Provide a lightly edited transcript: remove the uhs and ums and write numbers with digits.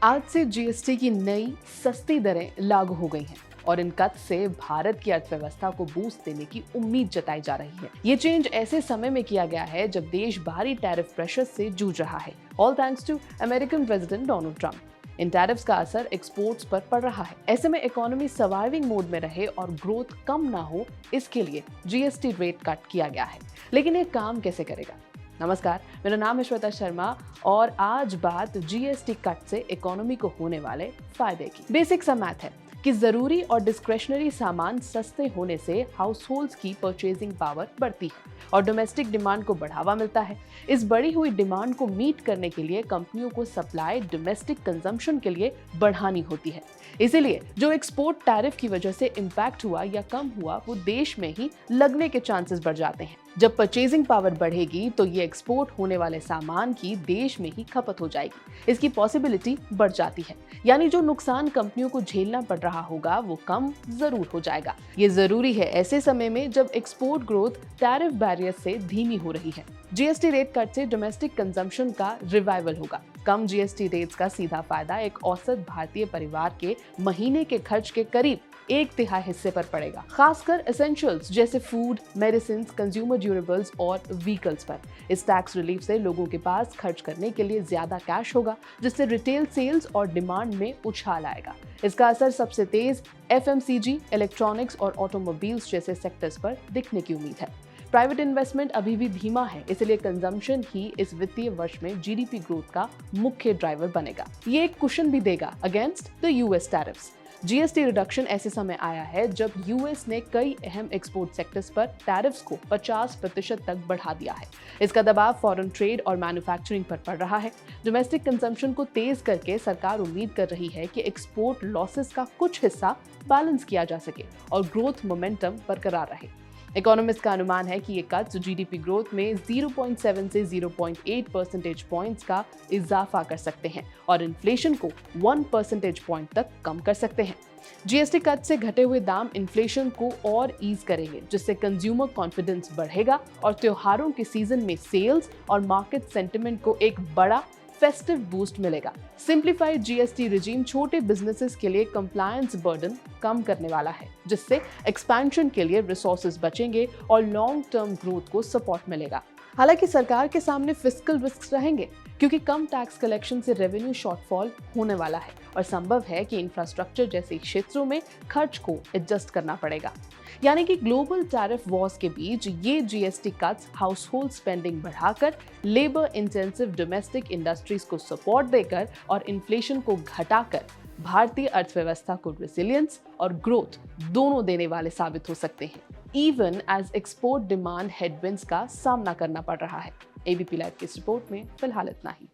आज से जीएसटी की नई सस्ती दरें लागू हो गई हैं और इन कट से भारत की अर्थव्यवस्था को बूस्ट देने की उम्मीद जताई जा रही है। ये चेंज ऐसे समय में किया गया है जब देश भारी टैरिफ प्रेशर से जूझ रहा है, all thanks to American president Donald Trump. इन टैरिफ्स का असर एक्सपोर्ट्स पर पड़ रहा है। ऐसे में इकोनॉमी सर्वाइविंग मोड में रहे और ग्रोथ कम ना हो, इसके लिए जीएसटी रेट कट किया गया है। लेकिन ये काम कैसे करेगा? नमस्कार, मेरा नाम है श्वेता शर्मा और आज बात जीएसटी कट से इकोनॉमी को होने वाले फायदे की। बेसिक सा मैथ है कि जरूरी और डिस्क्रेशनरी सामान सस्ते होने से हाउसहोल्ड्स की परचेजिंग पावर बढ़ती है और डोमेस्टिक डिमांड को बढ़ावा मिलता है। इस बढ़ी हुई डिमांड को मीट करने के लिए कंपनियों को सप्लाई डोमेस्टिक कंजम्पशन के लिए बढ़ानी होती है। इसीलिए जो एक्सपोर्ट टैरिफ की वजह से इम्पैक्ट हुआ या कम हुआ, वो देश में ही लगने के चांसेस बढ़ जाते हैं। जब परचेजिंग पावर बढ़ेगी तो ये एक्सपोर्ट होने वाले सामान की देश में ही खपत हो जाएगी। इसकी पॉसिबिलिटी बढ़ जाती है, यानी जो नुकसान कंपनियों को झेलना पड़ रहा होगा वो कम जरूर हो जाएगा। ये जरूरी है ऐसे समय में जब एक्सपोर्ट ग्रोथ टैरिफ बैरियर से धीमी हो रही है। जीएसटी रेट कट से डोमेस्टिक कंजम्पशन का रिवाइवल होगा। कम जीएसटी रेट्स का सीधा फायदा एक औसत भारतीय परिवार के महीने के खर्च के करीब 1/3 हिस्से पर पड़ेगा, खासकर एसेंशियल्स जैसे फूड, मेडिसिन, कंज्यूमर ड्यूरेबल्स और व्हीकल्स पर। इस टैक्स रिलीफ से लोगों के पास खर्च करने के लिए ज्यादा कैश होगा, जिससे रिटेल सेल्स और डिमांड में उछाल आएगा। इसका असर सबसे तेज एफएमसीजी, इलेक्ट्रॉनिक्स और ऑटोमोबाइल्स जैसे सेक्टर्स पर दिखने की उम्मीद है। प्राइवेट इन्वेस्टमेंट अभी भी धीमा है, इसलिए कंजम्पशन ही इस वित्तीय वर्ष में जीडीपी ग्रोथ का मुख्य ड्राइवर बनेगा। ये एक कुशन भी देगा against the US tariffs. GST reduction ऐसे समय आया है जब यूएस ने कई अहम एक्सपोर्ट सेक्टर्स पर टैरिफ्स को 50% तक बढ़ा दिया है। इसका दबाव फॉरेन ट्रेड और मैन्युफैक्चरिंग पर पड़ रहा है। डोमेस्टिक कंजम्पशन को तेज करके सरकार उम्मीद कर रही है कि एक्सपोर्ट लॉसेस का कुछ हिस्सा बैलेंस किया जा सके और ग्रोथ मोमेंटम बरकरार रहे। इकोनॉमिस्ट का अनुमान है कि ये कट्स जीडीपी ग्रोथ में 0.7 से 0.8 परसेंटेज पॉइंट्स का इजाफा कर सकते हैं और इन्फ्लेशन को 1 परसेंटेज पॉइंट तक कम कर सकते हैं। जीएसटी कट से घटे हुए दाम इन्फ्लेशन को और ईज करेंगे, जिससे कंज्यूमर कॉन्फिडेंस बढ़ेगा और त्योहारों के सीजन में सेल्स और मार्केट सेंटिमेंट को एक बड़ा फेस्टिव बूस्ट मिलेगा। सिंप्लीफाइड जीएसटी रिजीम छोटे बिजनेसेस के लिए कंप्लायंस बर्डन कम करने वाला है, जिससे एक्सपेंशन के लिए रिसोर्सेज बचेंगे और लॉन्ग टर्म ग्रोथ को सपोर्ट मिलेगा। हालांकि सरकार के सामने फिस्कल रिस्क रहेंगे, क्योंकि कम टैक्स कलेक्शन से रेवेन्यू शॉर्टफॉल होने वाला है और संभव है कि इंफ्रास्ट्रक्चर जैसे क्षेत्रों में खर्च को एडजस्ट करना पड़ेगा। यानी कि ग्लोबल टैरिफ वॉर्स के बीच ये जीएसटी कट्स हाउसहोल्ड स्पेंडिंग बढ़ाकर, लेबर इंटेंसिव डोमेस्टिक इंडस्ट्रीज को सपोर्ट देकर और इन्फ्लेशन को घटाकर भारतीय अर्थव्यवस्था को रेजिलियंस और ग्रोथ दोनों देने वाले साबित हो सकते हैं, even as export demand headwinds का सामना करना पड़ रहा है। एबीपी लाइव की इस रिपोर्ट में फिलहाल इतना ही।